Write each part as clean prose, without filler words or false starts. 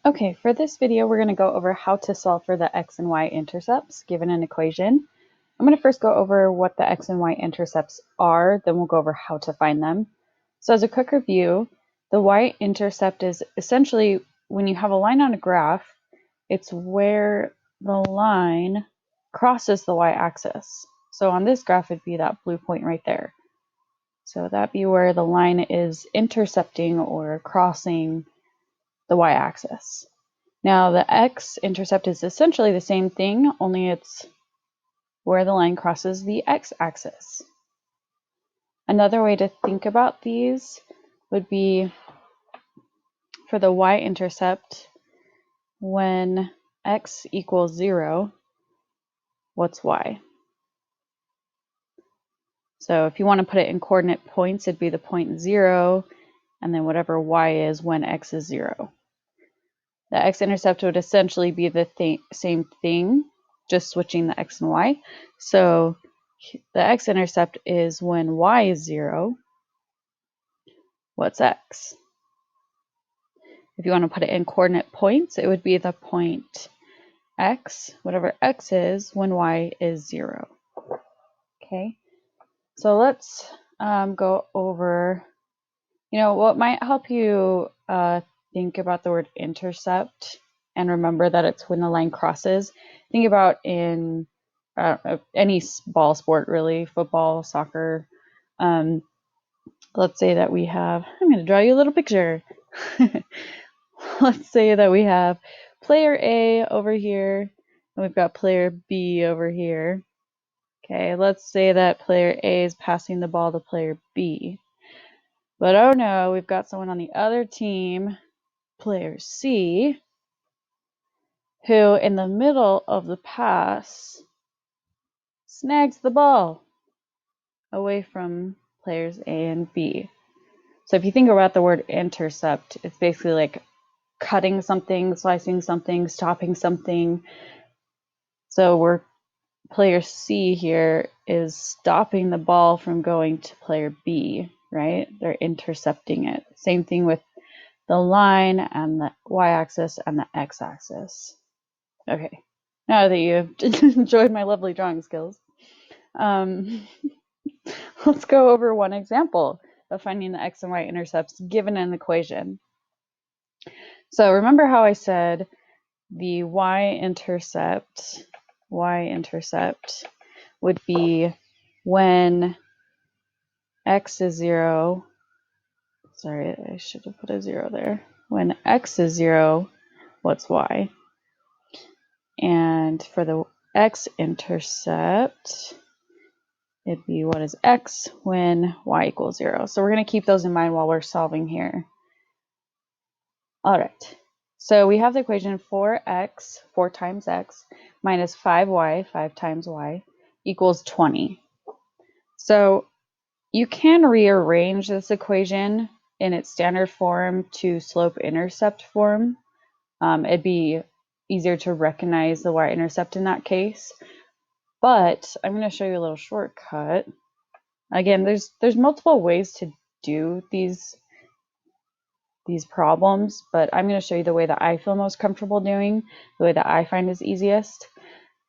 Okay, for this video, we're going to go over how to solve for the x and y intercepts given an equation. I'm going to first go over what the x and y intercepts are, then we'll go over how to find them. So as a quick review, the y-intercept is essentially when you have a line on a graph, it's where the line crosses the y-axis. So on this graph, it'd be that blue point right there. So that'd be where the line is intercepting or crossing the y-axis. Now the x-intercept is essentially the same thing, only it's where the line crosses the x-axis. Another way to think about these would be for the y-intercept, when x equals 0, what's y? So if you want to put it in coordinate points, it'd be the point 0, and then whatever y is when x is 0. The x-intercept would essentially be the same thing, just switching the x and y. So the x-intercept is when y is 0, what's x? If you want to put it in coordinate points, it would be the point x, whatever x is, when y is 0. Okay, so let's go over, what might help you think about the word intercept and remember that it's when the line crosses. Think about in any ball sport, really, football, soccer. Let's say that we have, I'm going to draw you a little picture. Let's say that we have player A over here, and we've got player B over here. Okay, let's say that player A is passing the ball to player B. But oh no, we've got someone on the other team, player C, who in the middle of the pass snags the ball away from players A and B. So if you think about the word intercept, it's basically like cutting something, slicing something, stopping something. So player C here is stopping the ball from going to player B, right? They're intercepting it. Same thing with the line and the y-axis and the x-axis. Okay, now that you've enjoyed my lovely drawing skills, let's go over one example of finding the x and y intercepts given an equation. So remember how I said the y-intercept would be when x is 0. Sorry, I should have put a 0 there. When x is 0, what's y? And for the x-intercept, it'd be what is x when y equals 0. So we're going to keep those in mind while we're solving here. All right. So we have the equation 4x, 4 times x, minus 5y, 5 times y, equals 20. So you can rearrange this equation in its standard form to slope-intercept form. It'd be easier to recognize the y-intercept in that case. But I'm going to show you a little shortcut. Again, there's multiple ways to do these problems, but I'm going to show you the way that I feel most comfortable doing, the way that I find is easiest.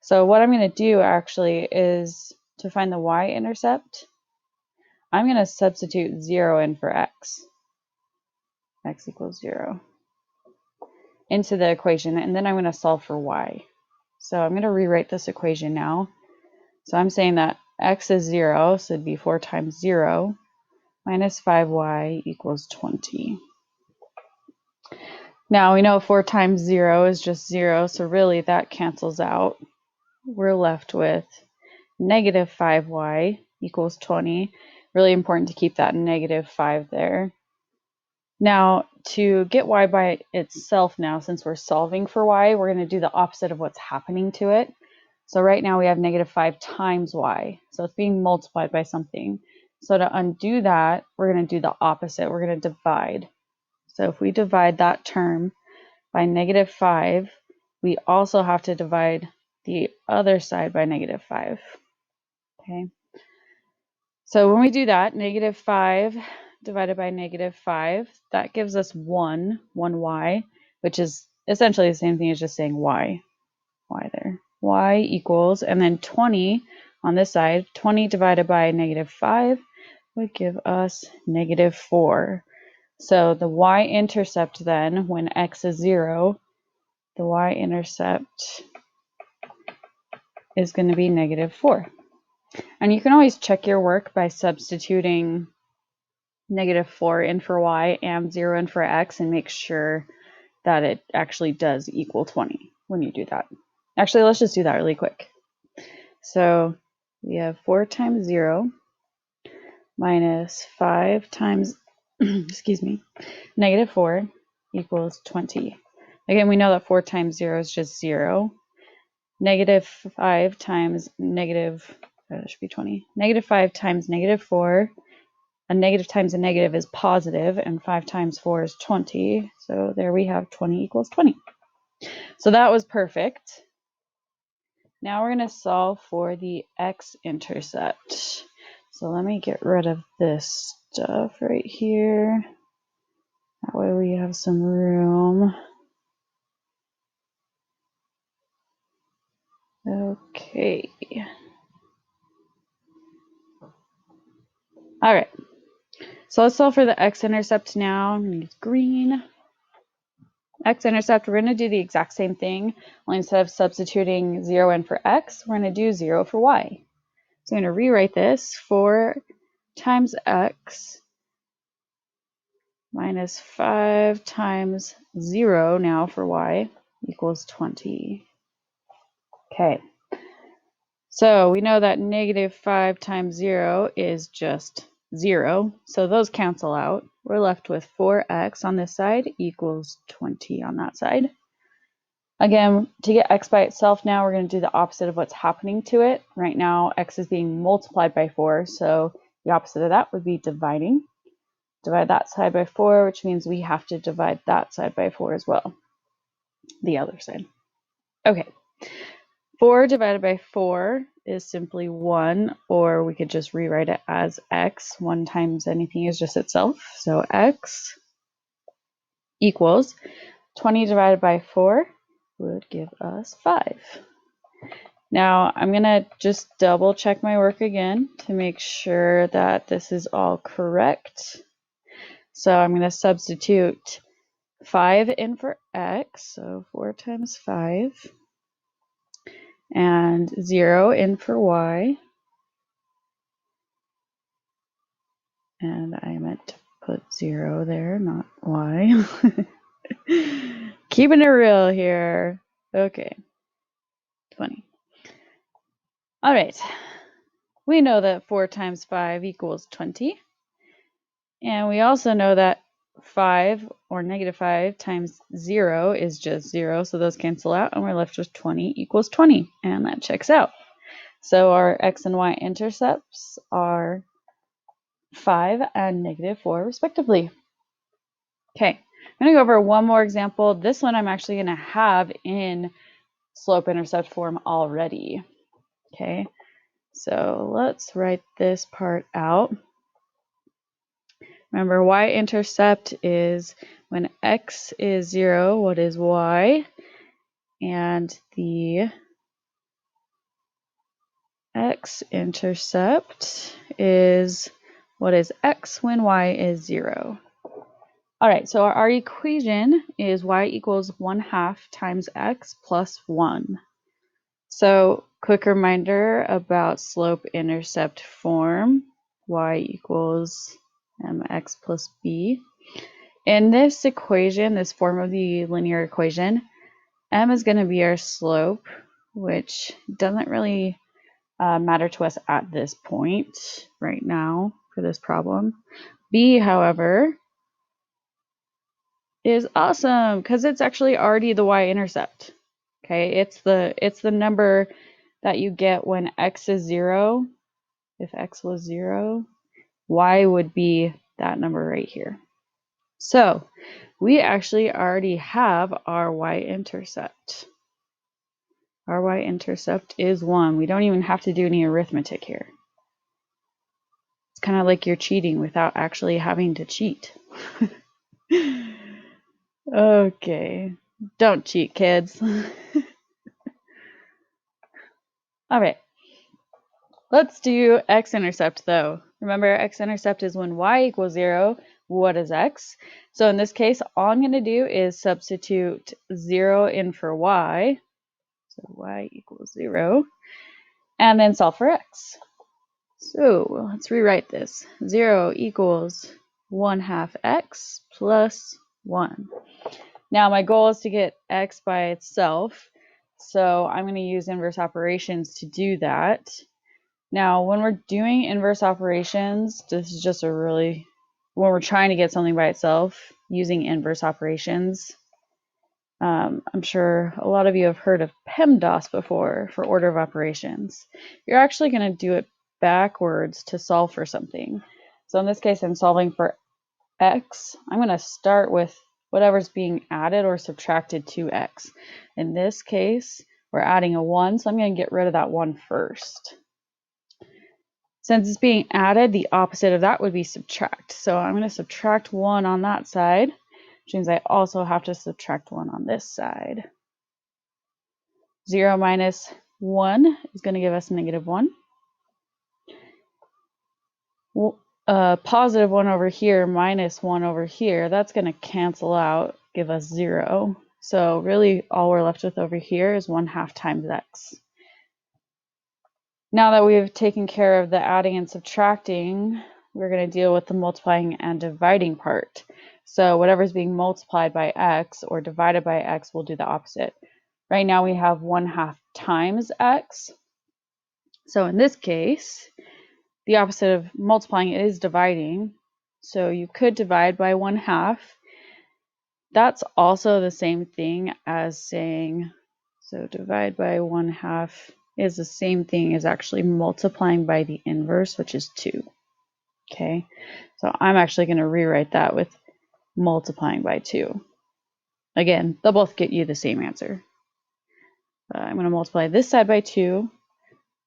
So what I'm going to do actually is to find the y-intercept, I'm going to substitute 0 in for x equals 0, into the equation, and then I'm going to solve for y. So I'm going to rewrite this equation now. So I'm saying that x is 0, so it'd be 4 times 0 minus 5y equals 20. Now we know 4 times 0 is just 0, so really that cancels out. We're left with negative 5y equals 20. Really important to keep that negative 5 there. Now, to get y by itself now, since we're solving for y, we're going to do the opposite of what's happening to it. So right now we have negative 5 times y. So it's being multiplied by something. So to undo that, we're going to do the opposite. We're going to divide. So if we divide that term by negative 5, we also have to divide the other side by negative 5. Okay. So when we do that, negative 5 divided by negative 5, that gives us 1y, which is essentially the same thing as just saying y there. Y equals, and then 20 on this side, 20 divided by -5 would give us -4. So the y-intercept then, when x is 0, the y-intercept is going to be -4. And you can always check your work by substituting -4 in for y and 0 in for x and make sure that it actually does equal 20 when you do that. Actually, let's just do that really quick. So we have 4 times 0 minus 5 times, excuse me, -4 equals 20. Again, we know that 4 times 0 is just 0. -5 times negative, that should be 20. -5 times -4. A negative times a negative is positive, and 5 times 4 is 20. So there we have 20 equals 20. So that was perfect. Now we're going to solve for the x-intercept. So let me get rid of this stuff right here. That way we have some room. Okay. All right. So let's solve for the x-intercept now. I'm going to use green. X-intercept, we're going to do the exact same thing. Only instead of substituting 0 in for x, we're going to do 0 for y. So I'm going to rewrite this. 4 times x minus 5 times 0 now for y equals 20. Okay. So we know that -5 times 0 is just 0. So those cancel out. We're left with 4x on this side equals 20 on that side. Again, to get x by itself now, we're going to do the opposite of what's happening to it. Right now, x is being multiplied by 4, so the opposite of that would be dividing. Divide that side by 4, which means we have to divide that side by 4 as well. The other side. Okay. 4 divided by 4 is simply 1, or we could just rewrite it as x. 1 times anything is just itself. So x equals 20 divided by 4 would give us 5. Now I'm going to just double check my work again to make sure that this is all correct. So I'm going to substitute 5 in for x, so 4 times 5, and 0 in for y. And I meant to put 0 there, not y. Keeping it real here. Okay, 20. All right. We know that 4 times 5 equals 20. And we also know that 5 or -5 times 0 is just 0. So those cancel out and we're left with 20 equals 20. And that checks out. So our x and y intercepts are 5 and -4 respectively. Okay, I'm going to go over one more example. This one I'm actually going to have in slope-intercept form already. Okay, so let's write this part out. Remember, y-intercept is when x is 0, what is y? And the x-intercept is what is x when y is 0. All right, so our equation is y equals 1/2 times x plus 1. So quick reminder about slope-intercept form, y equals mx plus b. In this equation, this form of the linear equation, m is going to be our slope, which doesn't really matter to us at this point right now for this problem. B, however, is awesome because it's actually already the y-intercept. Okay, it's the number that you get when x is 0. If x was 0, y would be that number right here. So we actually already have our y-intercept. Our y-intercept is 1. We don't even have to do any arithmetic here. It's kind of like you're cheating without actually having to cheat. Okay, Don't cheat, kids. All right. Let's do x-intercept though. Remember, x-intercept is when y equals 0. What is x? So in this case, all I'm going to do is substitute 0 in for y. So y equals 0. And then solve for x. So let's rewrite this. 0 equals 1/2 x plus 1. Now my goal is to get x by itself. So I'm going to use inverse operations to do that. Now, when we're doing inverse operations, this is just when we're trying to get something by itself using inverse operations. I'm sure a lot of you have heard of PEMDAS before for order of operations. You're actually going to do it backwards to solve for something. So in this case, I'm solving for x. I'm going to start with whatever's being added or subtracted to x. In this case, we're adding a 1, so I'm going to get rid of that 1 first. Since it's being added, the opposite of that would be subtract. So I'm going to subtract 1 on that side, which means I also have to subtract 1 on this side. 0 minus 1 is going to give us -1. Positive 1 over here minus 1 over here, that's going to cancel out, give us 0. So really all we're left with over here is 1/2 times x. Now that we've taken care of the adding and subtracting, we're going to deal with the multiplying and dividing part. So whatever's being multiplied by x or divided by x, we'll do the opposite. Right now we have 1/2 times x. So in this case, the opposite of multiplying is dividing. So you could divide by 1/2. That's also the same thing as saying, so divide by 1/2 is the same thing as actually multiplying by the inverse, which is 2. Okay, so I'm actually going to rewrite that with multiplying by 2. Again, they'll both get you the same answer. I'm going to multiply this side by 2,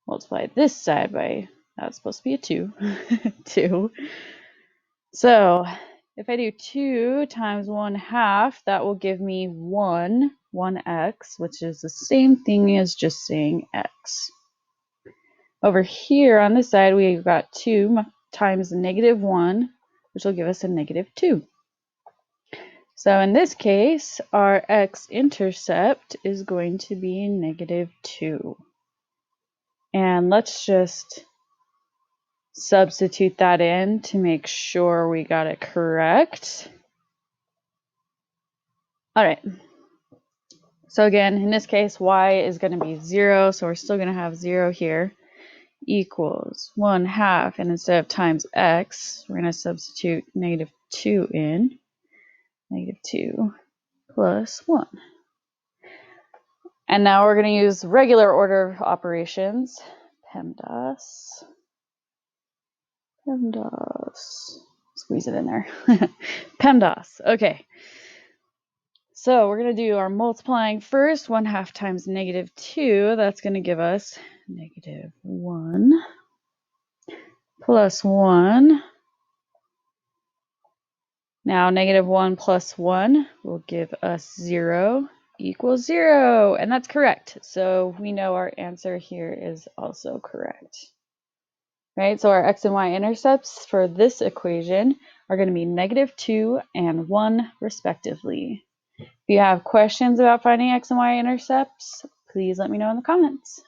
multiply this side by, that's supposed to be a 2, 2. So if I do 2 times 1/2, that will give me 1x, which is the same thing as just saying x. Over here on this side, we've got 2 times -1, which will give us a -2. So in this case, our x-intercept is going to be -2. And let's just substitute that in to make sure we got it correct. All right. So again, in this case, y is going to be 0, so we're still going to have 0 here, equals 1/2, and instead of times x, we're going to substitute -2 in, -2 plus 1. And now we're going to use regular order of operations, PEMDAS, squeeze it in there, PEMDAS, okay. So we're going to do our multiplying first, 1/2 times -2, that's going to give us -1 plus 1. Now -1 plus 1 will give us 0 equals 0, and that's correct. So we know our answer here is also correct. Right, so our x and y intercepts for this equation are going to be -2 and 1 respectively. If you have questions about finding x and y intercepts, please let me know in the comments.